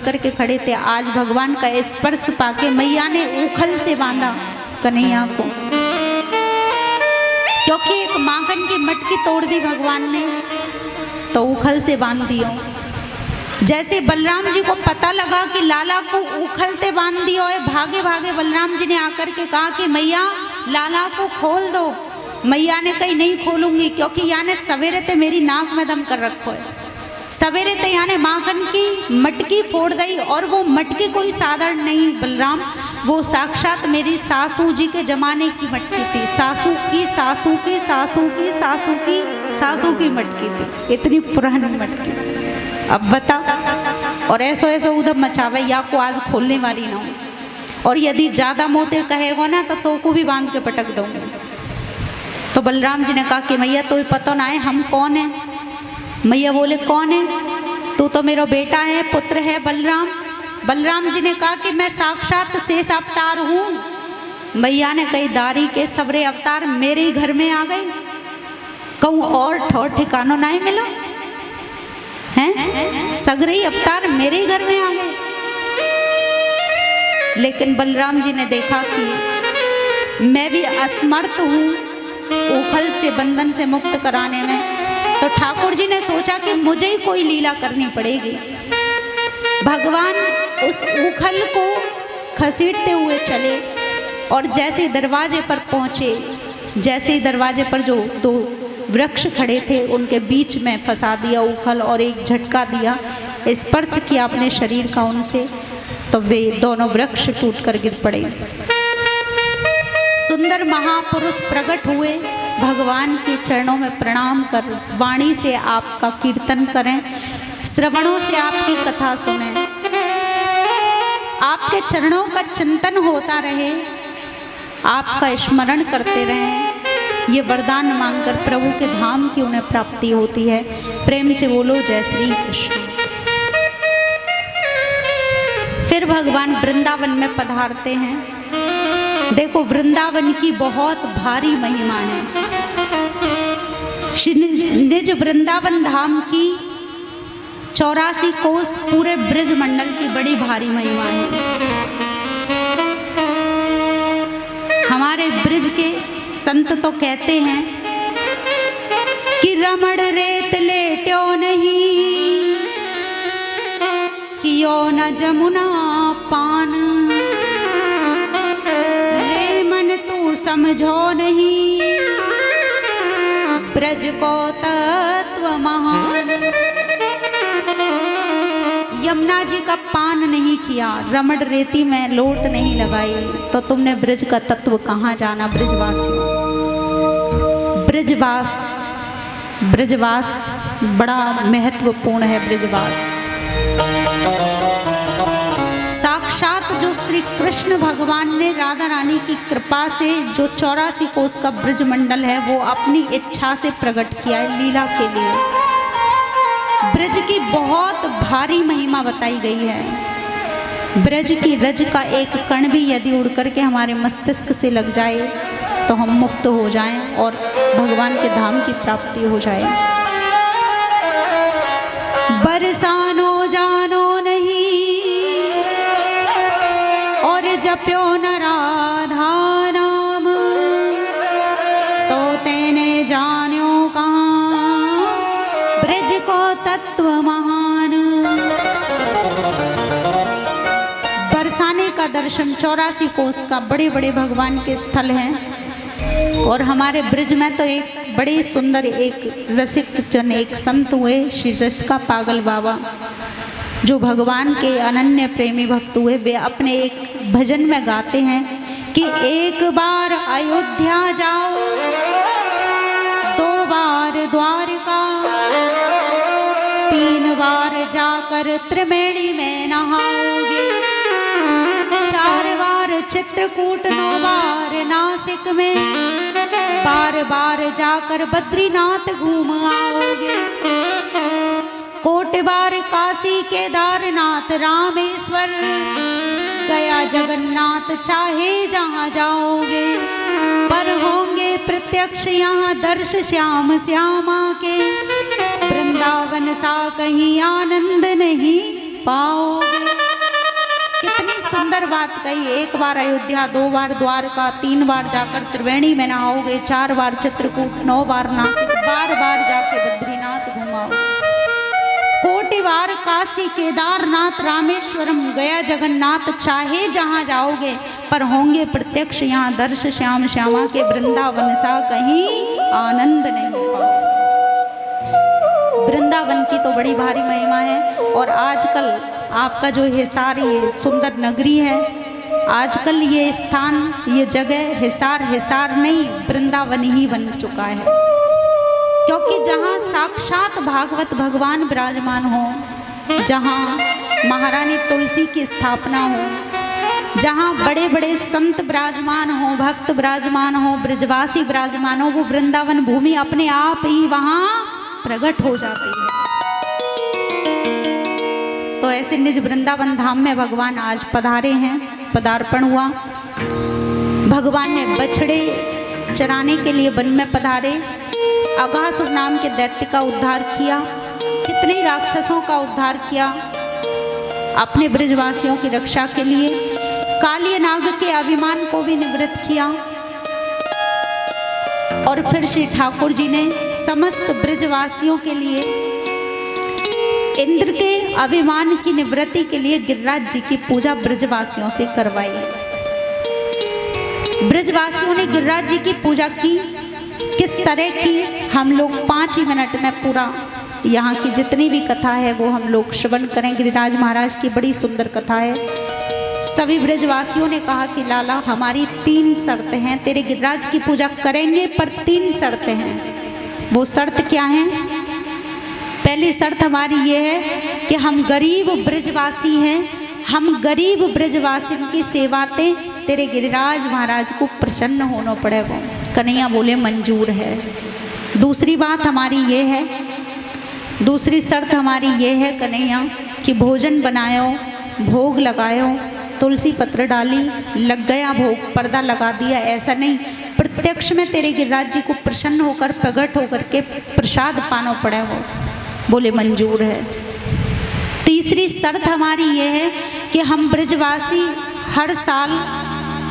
करके खड़े थे। आज भगवान का स्पर्श पाके मैया ने ऊखल से बांधा कन्हैया को, क्योंकि एक माखन की मटकी तोड़ दी भगवान ने तो ऊखल से बांध दिया। जैसे बलराम जी को पता लगा कि लाला को उखलते बांध दियो है, भागे भागे बलराम जी ने आकर के कहा कि मैया लाला को खोल दो। मैया ने कही नहीं खोलूंगी, क्योंकि यहाँ ने सवेरे ते मेरी नाक में दम कर रखो है। सवेरे ते यहाँ ने माखन की मटकी फोड़ दी, और वो मटकी कोई साधारण नहीं बलराम, वो साक्षात मेरी सासू जी के जमाने की मटकी थी। सासू की सासू की सासू की सासू की सासू की मटकी थी, इतनी पुरानी मटकी। अब बता, और ऐसो ऐसो उधम मचावे या को आज खोलने वाली ना हो, और यदि ज्यादा मोते कहेगा ना तो को भी बांध के पटक दूंगी। तो बलराम जी ने कहा कि मैया तो पता ना है हम कौन है। मैया बोले कौन है? तू तो मेरा बेटा है, पुत्र है बलराम। बलराम जी ने कहा कि मैं साक्षात शेष अवतार हूँ। मैया ने कही दारी के सबरे अवतार मेरे ही घर में आ गए, कहूँ और ठौर ठिकानो ना ही मिला हैं, सगरे ही अवतार मेरे ही घर में आ गए। लेकिन बलराम जी ने देखा कि मैं भी असमर्थ हूँ उखल से बंधन से मुक्त कराने में, तो ठाकुर जी ने सोचा कि मुझे ही कोई लीला करनी पड़ेगी। भगवान उस उखल को खसीटते हुए चले, और जैसे दरवाजे पर पहुँचे, जैसे ही दरवाजे पर जो दो वृक्ष खड़े थे उनके बीच में फंसा दिया उखल, और एक झटका दिया, स्पर्श किया अपने शरीर का उनसे, तो वे दोनों वृक्ष टूटकर गिर पड़े। सुंदर महापुरुष प्रकट हुए, भगवान के चरणों में प्रणाम कर वाणी से आपका कीर्तन करें, श्रवणों से आपकी कथा सुनें, आपके चरणों का चिंतन होता रहे, आपका स्मरण करते रहें। ये वरदान मांगकर प्रभु के धाम की उन्हें प्राप्ति होती है। प्रेम से बोलो जय श्री कृष्ण। फिर भगवान वृंदावन में पधारते हैं। देखो वृंदावन की बहुत भारी महिमा है। निज वृंदावन धाम की 84 कोस पूरे ब्रज मंडल की बड़ी भारी महिमा है। हमारे ब्रज के संत तो कहते हैं कि रमण रेत लेट्यो नहीं, कियो न जमुना पान, रे मन तू समझो नहीं, ब्रज को तत्व महान। यमुना जी का पान नहीं किया, रमण रेती में लोट नहीं लगाई, तो तुमने ब्रज का तत्व कहाँ जाना। ब्रजवासियों, ब्रजवास, ब्रजवास बड़ा महत्वपूर्ण है। ब्रजवास साक्षात जो श्री कृष्ण भगवान ने राधा रानी की कृपा से जो 84 कोस का ब्रज मंडल है वो अपनी इच्छा से प्रकट किया है लीला के लिए। ब्रज की बहुत भारी महिमा बताई गई है। ब्रज की रज का एक कण भी यदि उड़ करके हमारे मस्तिष्क से लग जाए तो हम मुक्त हो जाएं और भगवान के धाम की प्राप्ति हो जाए। बरसानो जानो नहीं और जप्यो न राधा नाम, तो तेने जान्यो कहाँ ब्रज को तत्व महान। बरसाने का दर्शन 84 कोस का बड़े बड़े भगवान के स्थल हैं। और हमारे ब्रज में तो एक बड़े सुंदर एक रसिक जन एक संत हुए श्री रसिका पागल बाबा, जो भगवान के अनन्य प्रेमी भक्त हुए। वे अपने एक भजन में गाते हैं कि एक बार अयोध्या जाओ, 2 बार द्वारका, 3 बार जाकर त्रिवेणी में नहाओगे, 4 बार चित्रकूट, 9 बार नासिक में, 12 बार जाकर बद्रीनाथ घूम आओगे, 1 बार काशी केदारनाथ रामेश्वर, गया जगन्नाथ, चाहे जहाँ जाओगे, पर होंगे प्रत्यक्ष यहाँ दर्श श्याम श्यामा के, वृंदावन सा कहीं आनंद नहीं पाओगे। सुंदर बात कही, एक बार अयोध्या, 2 बार द्वारका, 3 बार जाकर त्रिवेणी में नहाओगे, 4 बार चित्रकूट, 9 बार नासिक, बार बार जाके बद्रीनाथ घुमाओ, कोटि बार काशी, केदारनाथ, रामेश्वरम, गया, जगन्नाथ, चाहे जहाँ जाओगे पर होंगे प्रत्यक्ष यहाँ दर्श श्याम श्यामा के, वृंदावन सा कहीं आनंद नहीं पाओ। वृंदावन की तो बड़ी भारी महिमा है। और आजकल आपका जो हिसार, ये सुंदर नगरी है, आजकल ये स्थान, ये जगह हिसार नहीं वृंदावन ही बन चुका है, क्योंकि जहाँ साक्षात भागवत भगवान विराजमान हो, जहाँ महारानी तुलसी की स्थापना हो, जहाँ बड़े बड़े संत विराजमान हो, भक्त विराजमान हो, ब्रजवासी विराजमान हो, वो वृंदावन भूमि अपने आप ही वहाँ प्रकट हो जाती है। तो ऐसे निज वृंदावन धाम में भगवान आज पधारे हैं, पदार्पण हुआ। भगवान ने बछड़े चराने के लिए वन में पधारे, अघासुर नाम के दैत्य का उद्धार किया, कितने राक्षसों का उद्धार किया अपने ब्रजवासियों की रक्षा के लिए, कालिय नाग के अभिमान को भी निवृत्त किया। और फिर श्री ठाकुर जी ने समस्त ब्रजवासियों के लिए, इंद्र के अभिमान की निवृत्ति के लिए गिरिराज जी की पूजा ब्रजवासियों से करवाई। ब्रजवासियों ने गिरिराज जी की पूजा की, किस तरह की हम लोग 5 ही मिनट में पूरा यहाँ की जितनी भी कथा है वो हम लोग श्रवण करें। गिरिराज महाराज की बड़ी सुंदर कथा है। सभी ब्रजवासियों ने कहा कि लाला हमारी 3 शर्त हैं, तेरे गिरिराज की पूजा करेंगे पर 3 शर्त हैं। वो शर्त क्या हैं? पहली शर्त हमारी ये है कि हम गरीब ब्रजवासी हैं, हम गरीब ब्रजवासियों की सेवाते तेरे गिरिराज महाराज को प्रसन्न होना पड़ेगा। कन्हैया बोले मंजूर है। दूसरी बात हमारी ये है, दूसरी शर्त हमारी ये है कन्हैया कि भोजन बनायो, भोग लगायो, तुलसी पत्र डाली, लग गया भोग, पर्दा लगा दिया, ऐसा नहीं, प्रत्यक्ष में तेरे गिरिराज जी को प्रसन्न होकर प्रकट होकर के प्रसाद पाना पड़ेगा। बोले मंजूर है। तीसरी शर्त हमारी ये है कि हम ब्रजवासी हर साल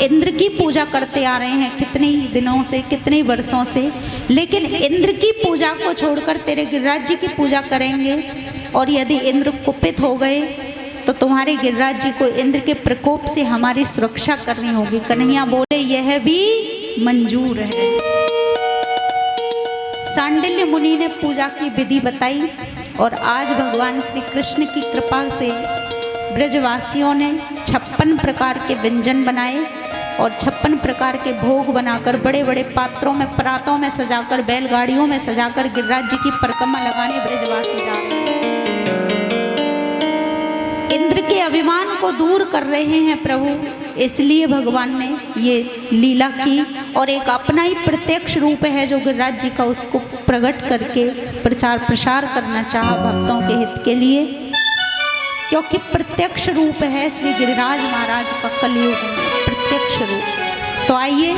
इंद्र की पूजा करते आ रहे हैं, कितने दिनों से, कितने वर्षों से, लेकिन इंद्र की पूजा को छोड़कर तेरे गिरिराज जी की पूजा करेंगे। और यदि इंद्र कुपित हो गए तो तुम्हारे गिरिराज जी को इंद्र के प्रकोप से हमारी सुरक्षा करनी होगी। कन्हैया बोले यह भी मंजूर है। सांडिल्य मुनि ने पूजा की विधि बताई और आज भगवान श्री कृष्ण की कृपा से ब्रजवासियों ने 56 प्रकार के व्यंजन बनाए और 56 प्रकार के भोग बनाकर बड़े बड़े पात्रों में, परातों में सजाकर, बैलगाड़ियों में सजाकर गिरिराज जी की परिक्रमा लगाने ब्रजवासी जा रहे हैं। इंद्र के अभिमान को दूर कर रहे हैं प्रभु, इसलिए भगवान ने ये लीला की और एक अपना ही प्रत्यक्ष रूप है जो गिरिराज जी का, उसको प्रकट करके प्रचार प्रसार करना चाहा भक्तों के हित के लिए, क्योंकि प्रत्यक्ष रूप है श्री गिरिराज महाराज का कलयुग में प्रत्यक्ष रूप। तो आइए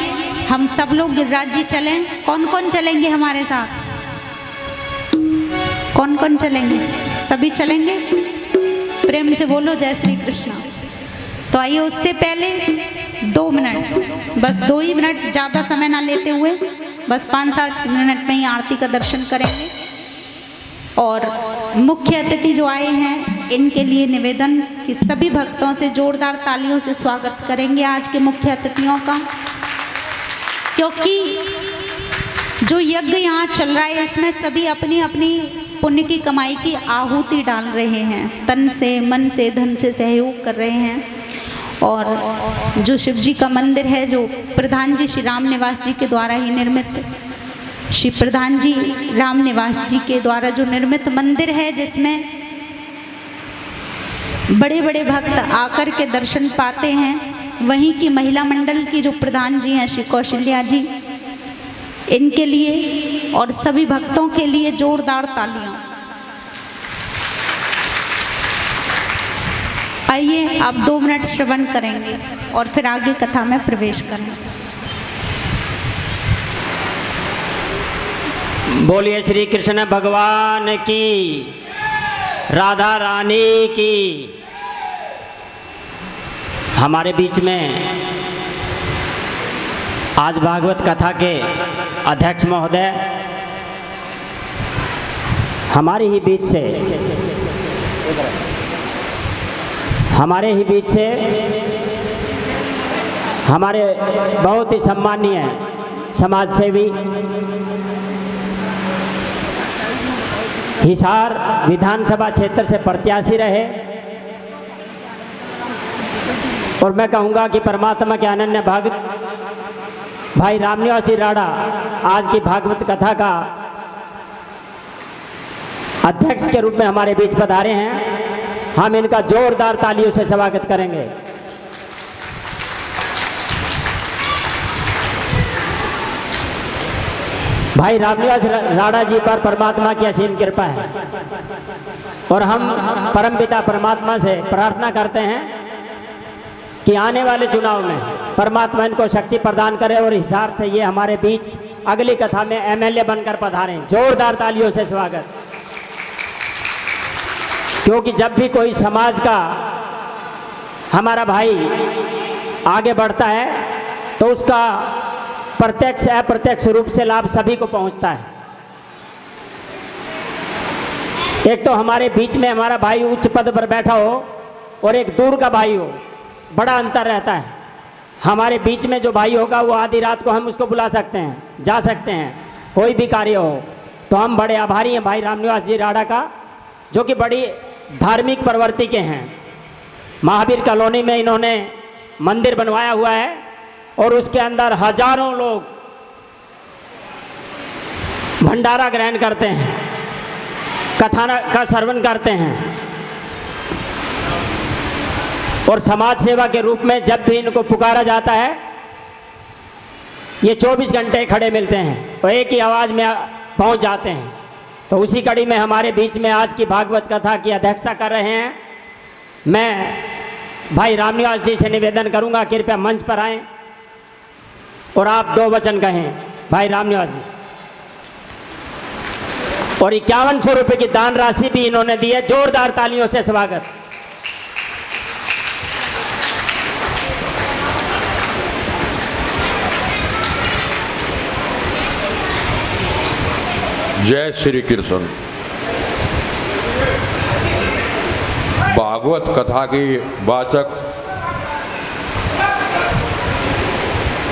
हम सब लोग गिरिराज जी चलें। कौन कौन चलेंगे हमारे साथ? कौन कौन चलेंगे? सभी चलेंगे? प्रेम से बोलो जय श्री कृष्ण। तो आइए, उससे पहले 2 मिनट, बस 2 ही मिनट, ज़्यादा समय ना लेते हुए बस 5-7 मिनट में ही आरती का दर्शन करेंगे। और मुख्य अतिथि जो आए हैं इनके लिए निवेदन कि सभी भक्तों से जोरदार तालियों से स्वागत करेंगे आज के मुख्य अतिथियों का, क्योंकि जो यज्ञ यहाँ चल रहा है इसमें सभी अपनी अपनी पुण्य की कमाई की आहुति डाल रहे हैं, तन से, मन से, धन से सहयोग कर रहे हैं। और जो शिव जी का मंदिर है, जो प्रधान जी श्री राम निवास जी के द्वारा ही निर्मित, श्री प्रधान जी राम निवास जी के द्वारा जो निर्मित मंदिर है, जिसमें बड़े बड़े भक्त आकर के दर्शन पाते हैं, वहीं की महिला मंडल की जो प्रधान जी हैं श्री कौशल्या जी, इनके लिए और सभी भक्तों के लिए जोरदार तालियां। आइए आप 2 मिनट श्रवण करेंगे और फिर आगे कथा में प्रवेश करेंगे। बोलिए श्री कृष्ण भगवान की, राधा रानी की। हमारे बीच में आज भागवत कथा के अध्यक्ष महोदय हमारे ही बीच से हमारे बहुत ही सम्मानीय समाज सेवी हिसार विधानसभा क्षेत्र से प्रत्याशी रहे और मैं कहूँगा कि परमात्मा के अनन्य भक्त भाई रामनिवास राणा आज की भागवत कथा का अध्यक्ष के रूप में हमारे बीच पधारे हैं। हम इनका जोरदार तालियों से स्वागत करेंगे। भाई रामनिवास राणा जी पर परमात्मा की असीम कृपा है और हम परमपिता परमात्मा से प्रार्थना करते हैं कि आने वाले चुनाव में परमात्मा इनको शक्ति प्रदान करे और हिसार से ये हमारे बीच अगली कथा में एमएलए बनकर पधारें। जोरदार तालियों से स्वागत। क्योंकि जब भी कोई समाज का हमारा भाई आगे बढ़ता है तो उसका प्रत्यक्ष अप्रत्यक्ष रूप से लाभ सभी को पहुंचता है। एक तो हमारे बीच में हमारा भाई उच्च पद पर बैठा हो और एक दूर का भाई हो, बड़ा अंतर रहता है। हमारे बीच में जो भाई होगा वो आधी रात को हम उसको बुला सकते हैं, जा सकते हैं, कोई भी कार्य हो। तो हम बड़े आभारी हैं भाई रामनिवास जी राणा का, जो कि बड़ी धार्मिक प्रवृत्ति के हैं। महावीर कॉलोनी में इन्होंने मंदिर बनवाया हुआ है और उसके अंदर हजारों लोग भंडारा ग्रहण करते हैं, कथा का श्रवण करते हैं और समाज सेवा के रूप में जब भी इनको पुकारा जाता है ये 24 घंटे खड़े मिलते हैं और एक ही आवाज़ में पहुंच जाते हैं। तो उसी कड़ी में हमारे बीच में आज की भागवत कथा की अध्यक्षता कर रहे हैं। मैं भाई रामनिवास जी से निवेदन करूंगा कृपया मंच पर आएं और आप 2 वचन कहें। भाई रामनिवास जी और 5100 रुपये की दान राशि भी इन्होंने दी है। जोरदार तालियों से स्वागत। जय श्री कृष्ण। भागवत कथा की वाचक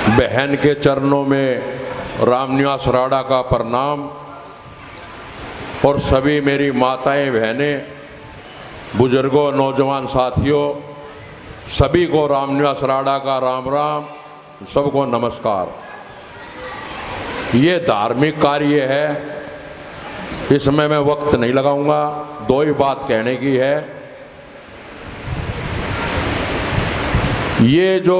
बहन के चरणों में रामनिवास राणा का प्रणाम और सभी मेरी माताएं बहनें बुजुर्गों नौजवान साथियों सभी को रामनिवास राणा का राम राम, सबको नमस्कार। ये धार्मिक कार्य है, इसमें मैं वक्त नहीं लगाऊंगा। 2 ही बात कहने की है। ये जो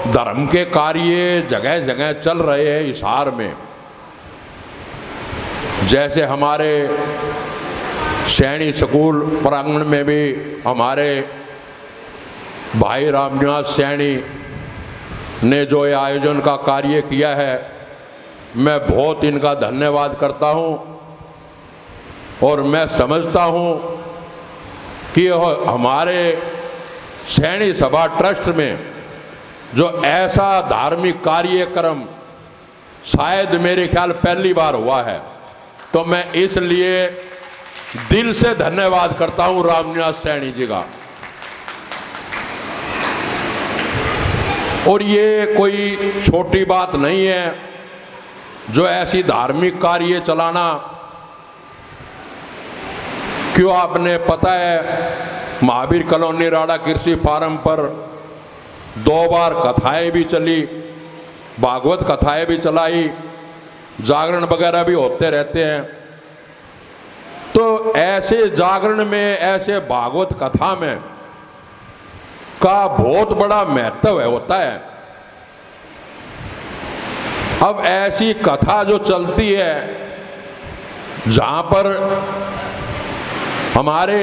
धर्म के कार्य जगह जगह चल रहे हैं हिसार में, जैसे हमारे सैनी स्कूल प्रांगण में भी हमारे भाई रामनिवास सैनी ने जो ये आयोजन का कार्य किया है, मैं बहुत इनका धन्यवाद करता हूँ और मैं समझता हूँ कि हमारे सैनी सभा ट्रस्ट में जो ऐसा धार्मिक कार्यक्रम शायद मेरे ख्याल पहली बार हुआ है, तो मैं इसलिए दिल से धन्यवाद करता हूँ रामनिवास सैनी जी का। और ये कोई छोटी बात नहीं है जो ऐसी धार्मिक कार्य चलाना। क्यों आपने पता है महावीर कॉलोनी राणा कृषि फार्म पर 2 बार कथाएं भी चली, भागवत कथाएं भी चलाई, जागरण वगैरह भी होते रहते हैं। तो ऐसे जागरण में, ऐसे भागवत कथा में का बहुत बड़ा महत्व होता है। अब ऐसी कथा जो चलती है जहां पर हमारे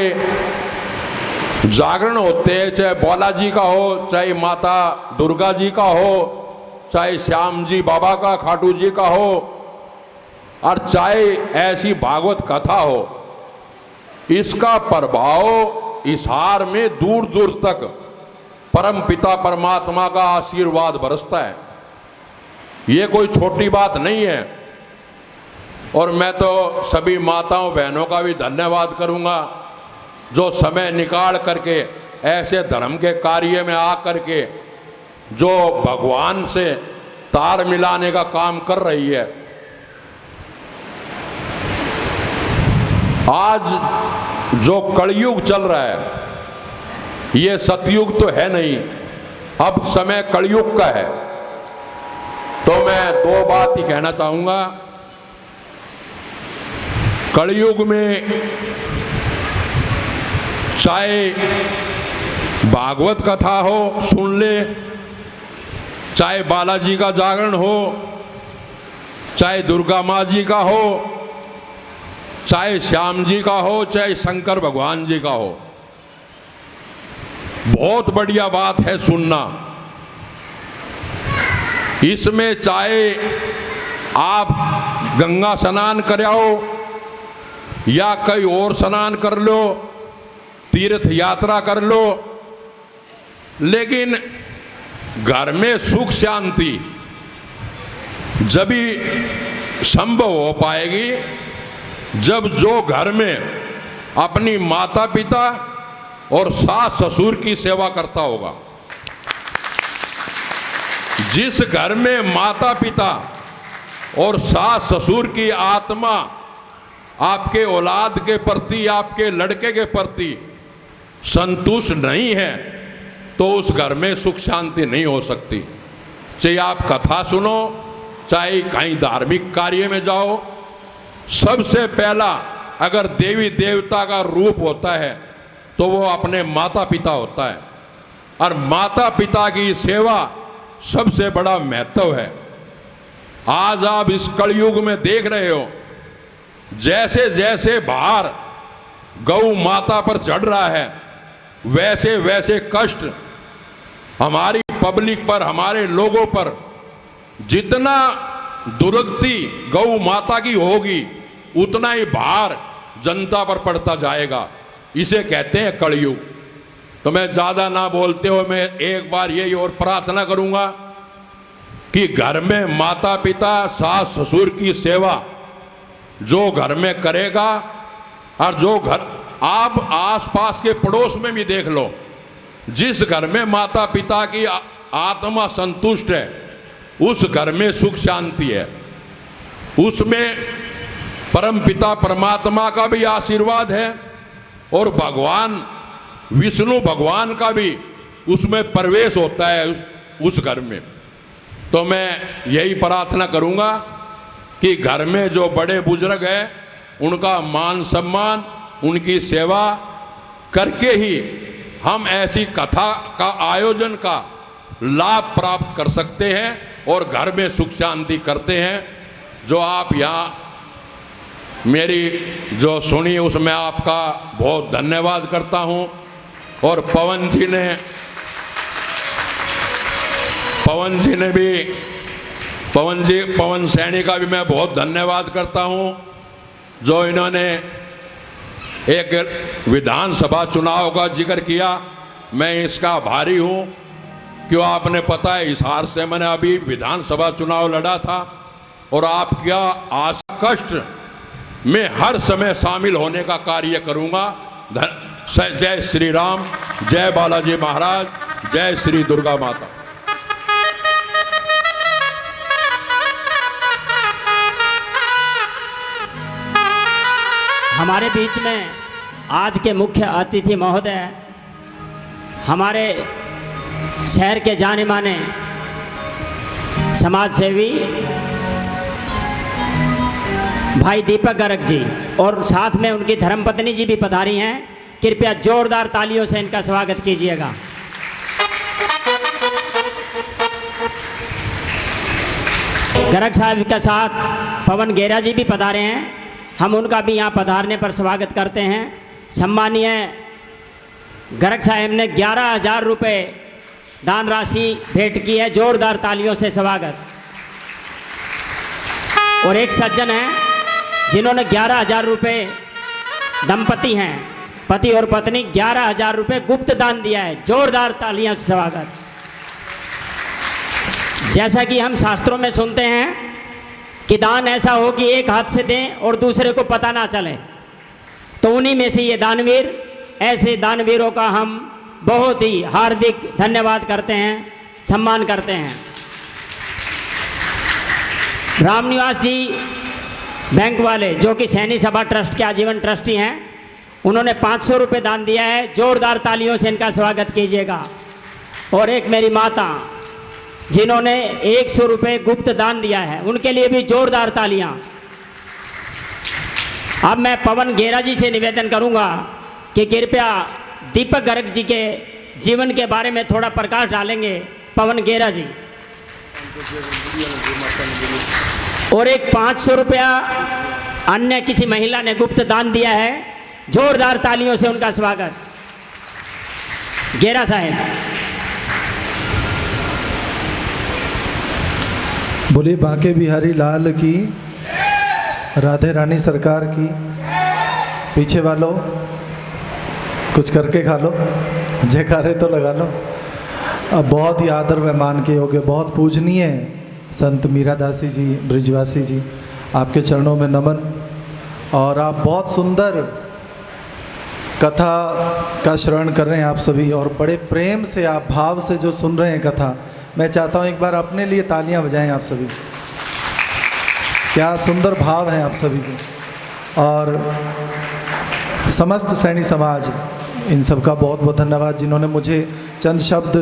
जागरण होते हैं, चाहे बालाजी का हो, चाहे माता दुर्गा जी का हो, चाहे श्याम जी बाबा का, खाटू जी का हो, और चाहे ऐसी भागवत कथा हो, इसका प्रभाव हिसार में दूर दूर तक परम पिता परमात्मा का आशीर्वाद बरसता है। ये कोई छोटी बात नहीं है। और मैं तो सभी माताओं बहनों का भी धन्यवाद करूंगा जो समय निकाल करके ऐसे धर्म के कार्य में आ करके जो भगवान से तार मिलाने का काम कर रही है। आज जो कलयुग चल रहा है ये सतयुग तो है नहीं, अब समय कलयुग का है। तो मैं दो बात ही कहना चाहूंगा। कलयुग में चाहे भागवत कथा हो सुन ले, चाहे बालाजी का जागरण हो, चाहे दुर्गा माँ जी का हो, चाहे श्याम जी का हो, चाहे शंकर भगवान जी का हो, बहुत बढ़िया बात है सुनना। इसमें चाहे आप गंगा स्नान कर आओ या कहीं और स्नान कर लो, तीर्थ यात्रा कर लो, लेकिन घर में सुख शांति जब भी संभव हो पाएगी जब जो घर में अपनी माता पिता और सास ससुर की सेवा करता होगा। जिस घर में माता पिता और सास ससुर की आत्मा आपके औलाद के प्रति, आपके लड़के के प्रति संतुष्ट नहीं है तो उस घर में सुख शांति नहीं हो सकती। चाहे आप कथा सुनो, चाहे कहीं धार्मिक कार्य में जाओ, सबसे पहला अगर देवी देवता का रूप होता है तो वो अपने माता पिता होता है। और माता पिता की सेवा सबसे बड़ा महत्व है। आज आप इस कलयुग में देख रहे हो जैसे जैसे भार गौ माता पर चढ़ रहा है वैसे वैसे कष्ट हमारी पब्लिक पर, हमारे लोगों पर जितना दुर्गति गौ माता की होगी उतना ही भार जनता पर पड़ता जाएगा। इसे कहते हैं कलयुग। तो मैं ज्यादा ना बोलते हुए मैं एक बार यही और प्रार्थना करूंगा कि घर में माता पिता सास ससुर की सेवा जो घर में करेगा, और जो घर आप आसपास के पड़ोस में भी देख लो, जिस घर में माता पिता की आत्मा संतुष्ट है उस घर में सुख शांति है, उसमें परम पिता परमात्मा का भी आशीर्वाद है और भगवान विष्णु भगवान का भी उसमें प्रवेश होता है उस घर में। तो मैं यही प्रार्थना करूंगा कि घर में जो बड़े बुजुर्ग हैं उनका मान सम्मान, उनकी सेवा करके ही हम ऐसी कथा का आयोजन का लाभ प्राप्त कर सकते हैं और घर में सुख शांति करते हैं। जो आप यहाँ मेरी जो सुनी उसमें आपका बहुत धन्यवाद करता हूँ। और पवन सैनी का भी मैं बहुत धन्यवाद करता हूँ जो इन्होंने एक विधानसभा चुनाव का जिक्र किया। मैं इसका आभारी हूँ। क्यों आपने पता है हिसार से मैंने अभी विधानसभा चुनाव लड़ा था और आपका आशा कष्ट में हर समय शामिल होने का कार्य करूँगा। जय श्री राम, जय बालाजी महाराज, जय श्री दुर्गा माता। हमारे बीच में आज के मुख्य अतिथि महोदय हमारे शहर के जाने माने समाज सेवी भाई दीपक गर्ग जी और साथ में उनकी धर्मपत्नी जी भी पधारी हैं। कृपया जोरदार तालियों से इनका स्वागत कीजिएगा। गर्ग साहब के साथ पवन गेरा जी भी पधारे हैं। हम उनका भी यहाँ पधारने पर स्वागत करते हैं। सम्मानीय गर्ग साहब ने 11,000 रुपये दान राशि भेंट की है। जोरदार तालियों से स्वागत। और एक सज्जन हैं जिन्होंने 11,000 रुपये, दंपति हैं, पति और पत्नी 11,000 रुपये गुप्त दान दिया है। जोरदार तालियां से स्वागत। जैसा कि हम शास्त्रों में सुनते हैं कि दान ऐसा हो कि एक हाथ से दें और दूसरे को पता ना चले, तो उन्हीं में से ये दानवीर, ऐसे दानवीरों का हम बहुत ही हार्दिक धन्यवाद करते हैं, सम्मान करते हैं। रामनिवास जी बैंक वाले, जो कि सैनी सभा ट्रस्ट के आजीवन ट्रस्टी हैं, उन्होंने 500 रुपये दान दिया है। जोरदार तालियों से इनका स्वागत कीजिएगा। और एक मेरी माता जिन्होंने 100 रुपये गुप्त दान दिया है, उनके लिए भी जोरदार तालियां। अब मैं पवन गेरा जी से निवेदन करूंगा कि कृपया दीपक गर्ग जी के जीवन के बारे में थोड़ा प्रकाश डालेंगे पवन गेरा जी। और एक 500 रुपया अन्य किसी महिला ने गुप्त दान दिया है। जोरदार तालियों से उनका स्वागत। गेरा साहब। बोले बांके बिहारी लाल की, राधे रानी सरकार की। पीछे वालों कुछ करके खा लो, जयकारे तो लगा लो। अब बहुत ही आदर व मान के योग्य, बहुत पूजनीय संत मीरादासी जी, ब्रिजवासी जी, आपके चरणों में नमन। और आप बहुत सुंदर कथा का श्रवण कर रहे हैं आप सभी, और बड़े प्रेम से आप भाव से जो सुन रहे हैं कथा, मैं चाहता हूं एक बार अपने लिए तालियां बजाएं आप सभी। क्या सुंदर भाव हैं आप सभी के। और समस्त सैनी समाज, इन सब का बहुत बहुत धन्यवाद जिन्होंने मुझे चंद शब्द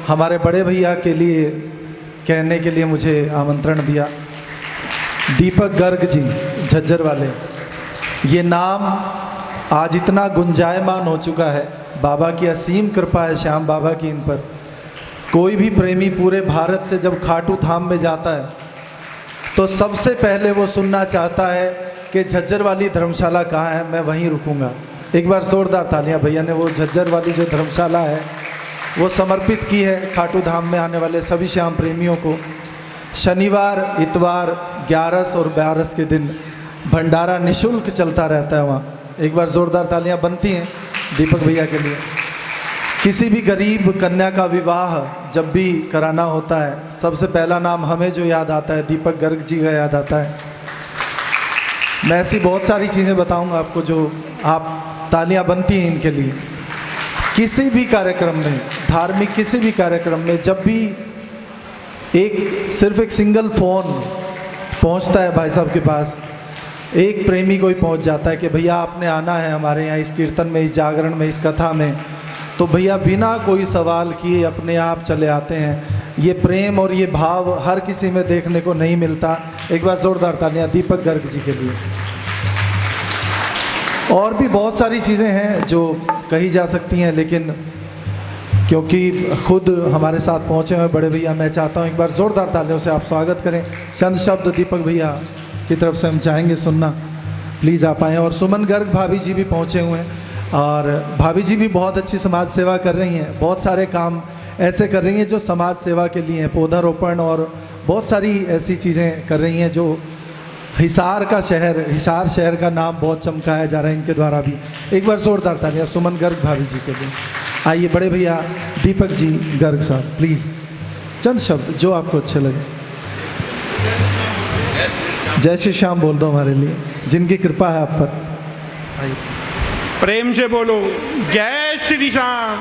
हमारे बड़े भैया के लिए कहने के लिए मुझे आमंत्रण दिया। दीपक गर्ग जी झज्जर वाले, ये नाम आज इतना गुंजायमान हो चुका है। बाबा की असीम कृपा है, श्याम बाबा की इन पर। कोई भी प्रेमी पूरे भारत से जब खाटू धाम में जाता है तो सबसे पहले वो सुनना चाहता है कि झज्जर वाली धर्मशाला कहाँ है, मैं वहीं रुकूंगा। एक बार जोरदार तालियां। भैया ने वो झज्जर वाली जो धर्मशाला है वो समर्पित की है खाटू धाम में आने वाले सभी श्याम प्रेमियों को। शनिवार, इतवार, 11 और 12 के दिन भंडारा निःशुल्क चलता रहता है वहाँ। एक बार जोरदार तालियां बनती हैं दीपक भैया के लिए। किसी भी गरीब कन्या का विवाह जब भी कराना होता है, सबसे पहला नाम हमें जो याद आता है, दीपक गर्ग जी का याद आता है। मैं ऐसी बहुत सारी चीज़ें बताऊंगा आपको जो आप तालियां बनती हैं इनके लिए। किसी भी कार्यक्रम में, धार्मिक किसी भी कार्यक्रम में, जब भी सिर्फ एक सिंगल फ़ोन पहुंचता है भाई साहब के पास, एक प्रेमी कोई पहुंच जाता है कि भैया आपने आना है हमारे यहाँ इस कीर्तन में, इस जागरण में, इस कथा में, तो भैया बिना कोई सवाल किए अपने आप चले आते हैं। ये प्रेम और ये भाव हर किसी में देखने को नहीं मिलता। एक बार जोरदार तालियां दीपक गर्ग जी के लिए। और भी बहुत सारी चीज़ें हैं जो कही जा सकती हैं, लेकिन क्योंकि खुद हमारे साथ पहुँचे हुए बड़े भैया, मैं चाहता हूँ एक बार ज़ोरदार तालियों से आप स्वागत करें। चंद शब्द दीपक भैया की तरफ से हम चाहेंगे सुनना, प्लीज़ आप आएँ। और सुमन गर्ग भाभी जी भी पहुँचे हुए हैं, और भाभी जी भी बहुत अच्छी समाज सेवा कर रही हैं। बहुत सारे काम ऐसे कर रही हैं जो समाज सेवा के लिए हैं, पौधारोपण और बहुत सारी ऐसी चीज़ें कर रही हैं जो हिसार शहर का नाम बहुत चमकाया जा रहा है इनके द्वारा भी। एक बार जोरदार तालियां सुमन गर्ग भाभी जी के लिए। आइए बड़े भैया दीपक जी गर्ग साहब, प्लीज़ चंद शब्द जो आपको अच्छे लगे। जय श्री श्याम बोल दो हमारे लिए, जिनकी कृपा है आप पर। आइए प्रेम से बोलो जय श्री श्याम।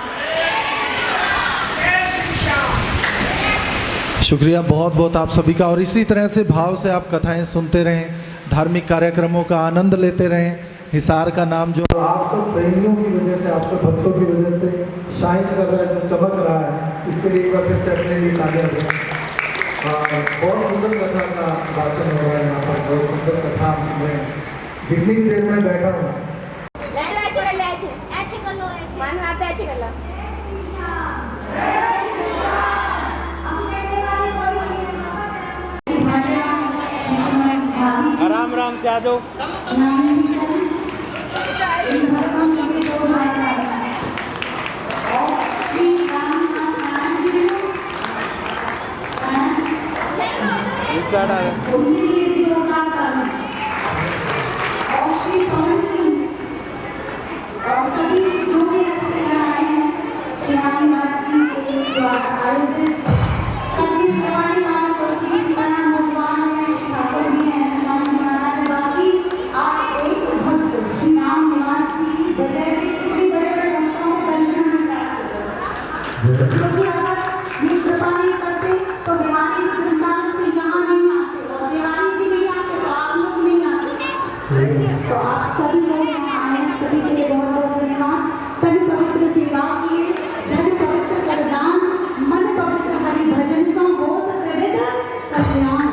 शुक्रिया बहुत बहुत आप सभी का। और इसी तरह से भाव से आप कथाएं सुनते रहें, धार्मिक कार्यक्रमों का आनंद लेते रहें। हिसार का नाम जो आप सब प्रेमियों की वजह से, आप सब भक्तों की वजह से शाइन कर रहा है, जो चमक रहा है, इसके लिए एक बार फिर से अपने लिए तालियां दें। बहुत सुंदर कथा का वाचन हो रहा है यहाँ पर, बहुत सुंदर कथा हम सुन रहे हैं। जितनी भी देर में बैठा हूँ आराम आराम से आ जाओ। इस साइड आ गया। तो आप सभी लोग यहाँ आए, सभी के लिए बहुत बहुत धन्यवाद। तन पवित्र सेवा किए, धन पवित्र करदान, मन पवित्र हरि भजन सो बहुत त्रिविध कल्याण।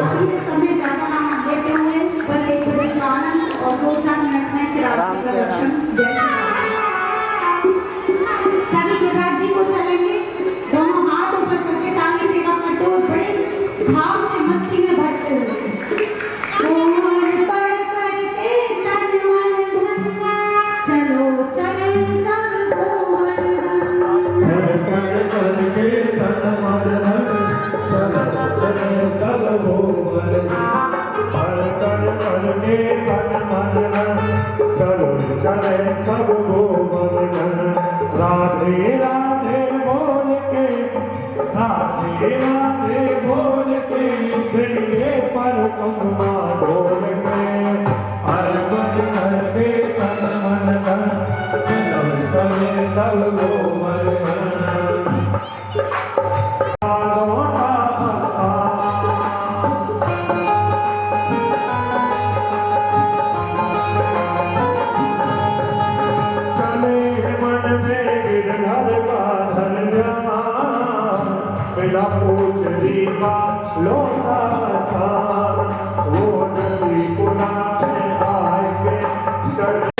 अभी समय ज़्यादा ना लेते हुए बस एक भजन का आनंद और 2-4 मिनट में फिर आपका दर्शन। जय श्री राम। सभी गिरिराज जी को चलेंगे, दोनों हाथ ऊपर करके ताली सेवा करते हुए बड़े भाव से मस्ती में भरते हुए राधे राधे बोल के, राधे राधे बोल के, दिलिए पर कुंकुमा बोल के, अर्पण करके तन मन धन, चले सब गोमल पूछ दीवा लोटा वो नदी पुना में आएंगे चढ़े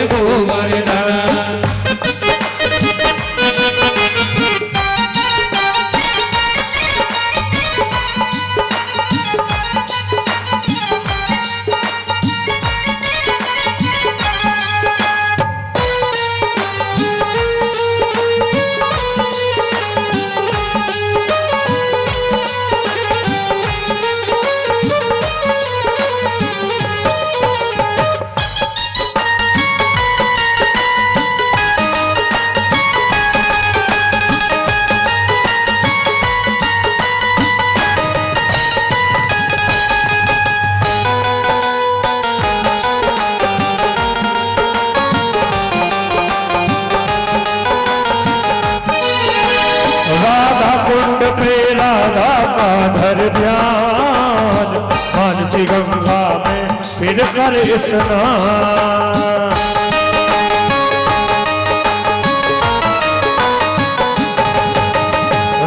ध्यान मानसी गंगा में फिर कर स्नान।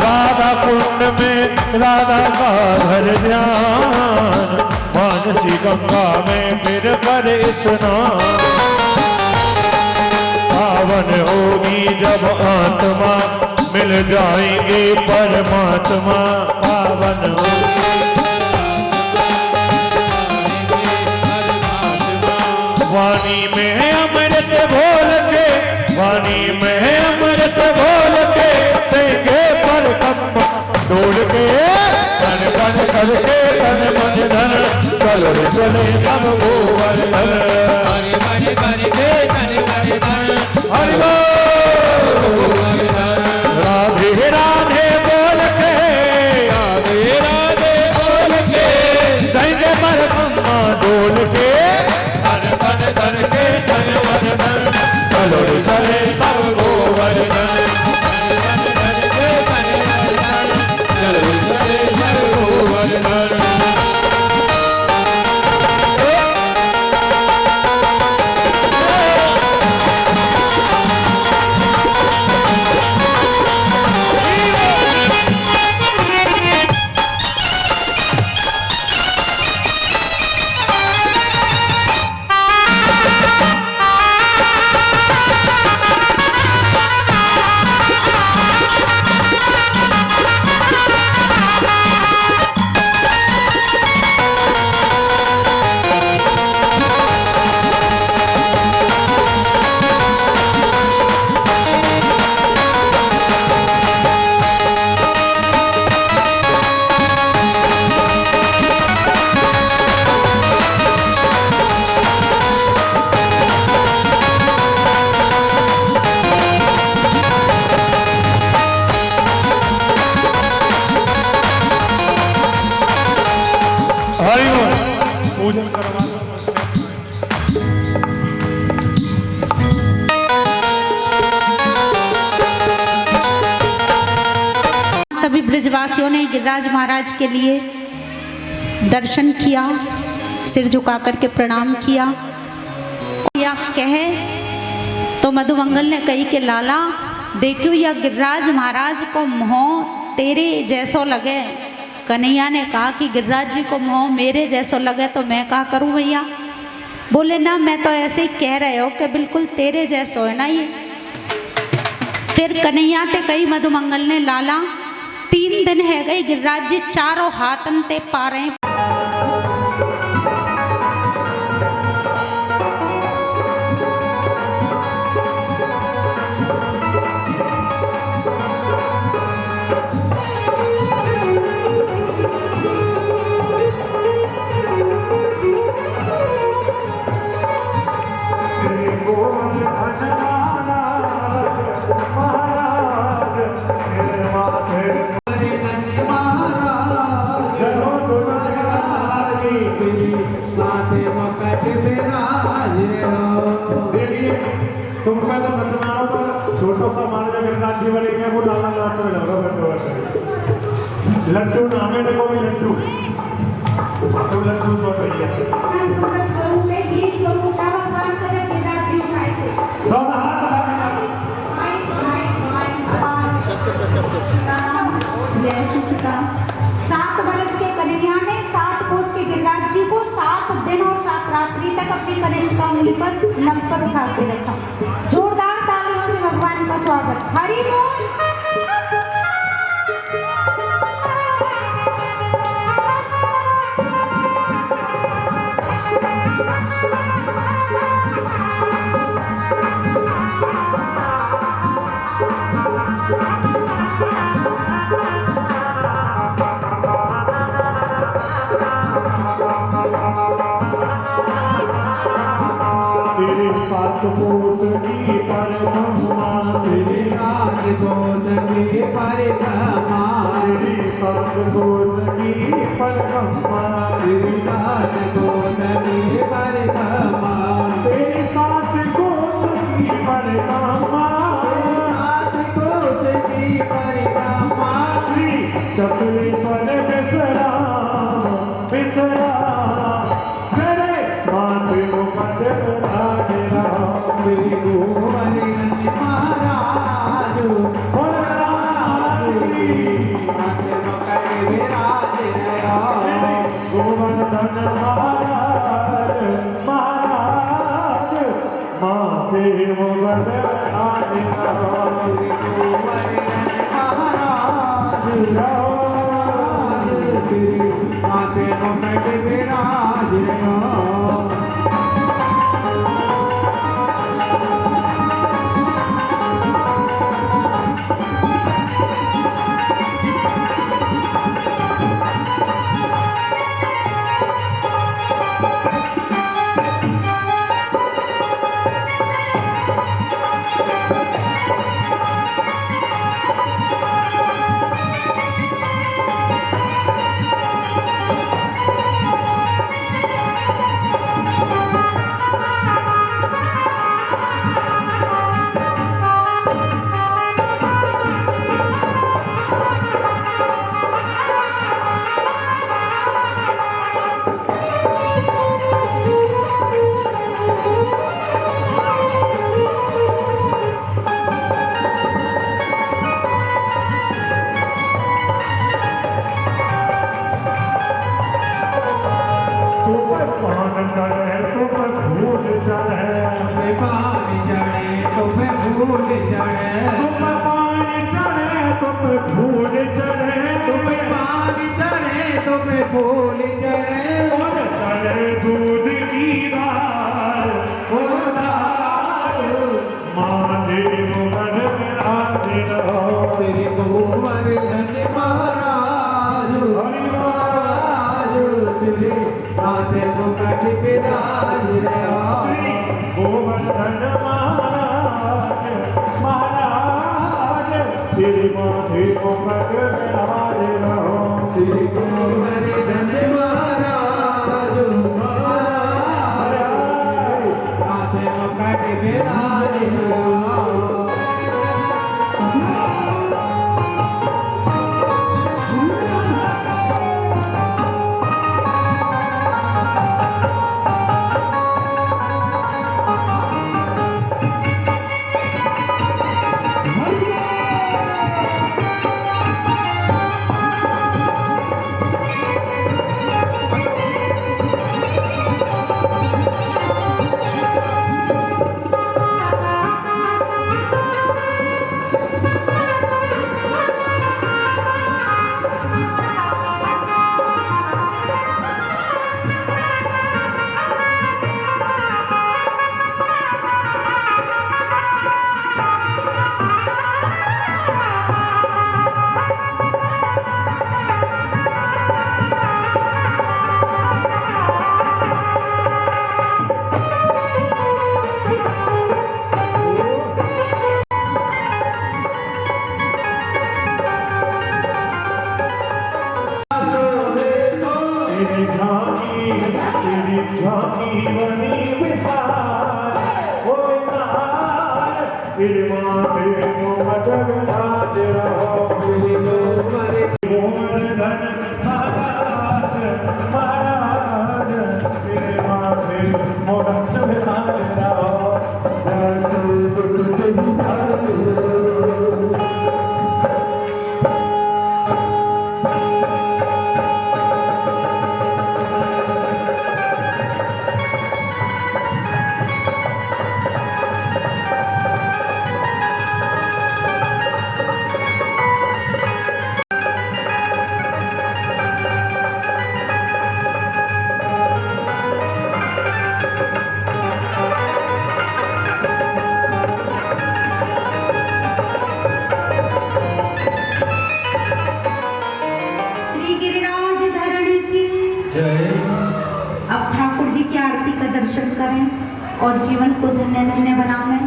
राधा कुंड में राधा का धर ध्यान मानसी गंगा में फिर कर स्नान। पावन होगी जब आत्मा मिल जाएंगे परमात्मा। पावन वाणी में अमृत घोल के, वाणी में अमृत घोल के, देंगे पर कम डोल के, तन मन करके तन मन धन, चलो चले सब गोवर्धन। हरि हरि करके तन मन धन, हरि राधे राधे बोल के, राधे राधे बोल के, देंगे पर कम डोल के, धन के धन मन धन, चलो चले सब गोवर्धन। धन के धन मन धन, चलो चले सब गोवर्धन। हरि बोल पूजन करवा दो। सभी ब्रजवासियों ने गिरिराज महाराज के लिए दर्शन किया, सिर झुका करके प्रणाम किया। या कहे तो मधुमंगल ने कही कि लाला देखियो या गिरिराज महाराज को मोह तेरे जैसो लगे। कन्हैया ने कहा कि गिरिराज जी को मोह मेरे जैसो लगे तो मैं क्या करूं भैया। बोले ना मैं तो ऐसे ही कह रहे हो कि बिल्कुल तेरे जैसो है ना ये। फिर कन्हैया ते कही मधुमंगल ने लाला 3 दिन है गए गिरिराज जी चारों हाथन ते पा रहे। तुमको तो बचनाओं पर छोटा सा मार जो गिरिराज जी वाले हैं वो डालना नाच में लग रहा है। लड्डू नामे देखो भी लड्डू तो लड्डू सो रही है। जय श्री सीता। 7 वर्ष के कन्हैया ने 7 कोस के गिरिराज जी को 7 दिन और 7 रात्रि तक अपनी कनिष्ठा उंगली पर नम पर उठा के रखा। जोरदार तालियों से भगवान का स्वागत। हरि बोल। सात कोस की परिक्रमा तेरी सात कोस की परिक्रमा तेरी सात कोस की परिक्रमा तेरी सात कोस की परिक्रमा तेरी सात कोस की परिक्रमा सात कोस की परिक्रमा श्री चतुरेश्वर बिसरा बिसरा तेरे माथे मुकुट श्री गोवर्धन महाराज गोवर्धन महाराज महाराज माथे मुकुट आदि श्री गोवर्धन महाराज श्री माथे मुकुट विराज। फूल चढ़े और चढ़े दूध की धार वो धार महादेव मन आते रहो श्री गोवर्धन महाराज हरि महाराज श्री आते मुकट विराज रहो श्री गोवर्धन महाराज महाराज श्री माथे मुकट विराज रहो श्री गोवर्धन महाराज करें और जीवन को धन्य धन्य बनाएं।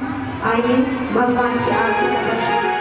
आइए भगवान की आरती का दर्शन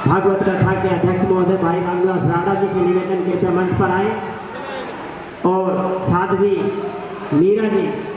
भागवत कथा के अध्यक्ष महोदय भाई रामनिवास राणा जी से निवेदन कृपया मंच पर आए और साध्वी मीरा जी